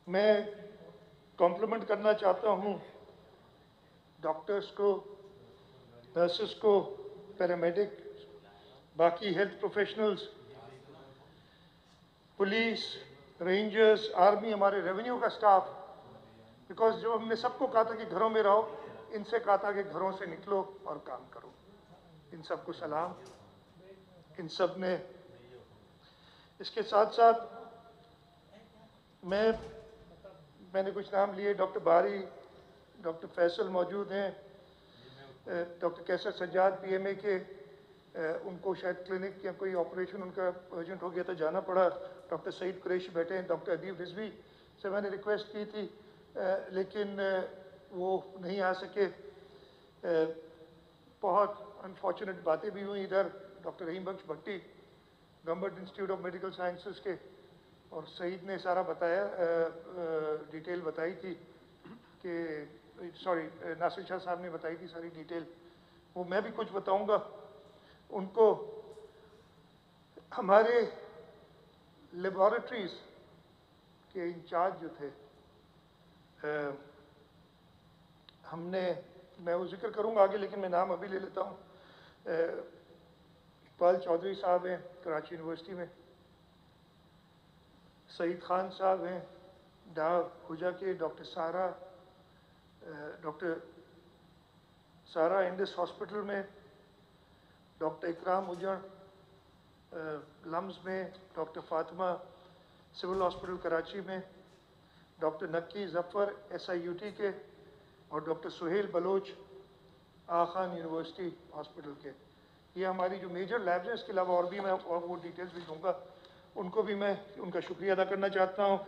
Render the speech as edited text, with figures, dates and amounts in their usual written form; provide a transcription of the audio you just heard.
मैं कॉम्प्लीमेंट करना चाहता हूँ डॉक्टर्स को, नर्सेस को, पैरामेडिक, बाकी health professionals, police, rangers, army, हमारे रेवेन्यू का स्टाफ, बिकॉज जब हमने सबको कहा था कि घरों में रहो, इनसे कहा था कि घरों से निकलो और काम करो। इन सबको सलाम। इन सब ने, इसके साथ साथ मैंने कुछ नाम लिए, डॉक्टर बारी, डॉक्टर फैसल मौजूद हैं, डॉक्टर कैसर सज्जाद पीएमए के, उनको शायद क्लिनिक या कोई ऑपरेशन उनका अर्जेंट हो गया था, जाना पड़ा। डॉक्टर सईद कुरैशी बैठे हैं, डॉक्टर अदीब रिजवी से मैंने रिक्वेस्ट की थी लेकिन वो नहीं आ सके। बहुत अनफॉर्चुनेट बातें भी हुई इधर। Doctor Rahim Bakhsh Bhatti government institute of medical sciences के, और सईद ने सारा बताया, डिटेल बताई थी कि नासिर शाह साहब ने बताई थी सारी डिटेल, वो मैं भी कुछ बताऊंगा। उनको हमारे लेबॉरेटरीज के इंचार्ज जो थे, मैं वो जिक्र करूंगा आगे, लेकिन मैं नाम अभी ले लेता हूँ। इकबाल चौधरी साहब हैं कराची यूनिवर्सिटी में, सईद खान साहब हैं हुजा के, डॉक्टर सारा इंडिस हॉस्पिटल में, डॉक्टर इकराम उजड़ लम्स में, doctor Fatima civil hospital Karachi में, डॉक्टर नक्की जफ़र SIUT के, और doctor Suhail Baloch Aga Khan university hospital के। ये हमारी जो मेजर लैब्स हैं, इसके अलावा और भी मैं और वो डिटेल्स भी दूंगा। उनको भी मैं उनका शुक्रिया अदा करना चाहता हूँ।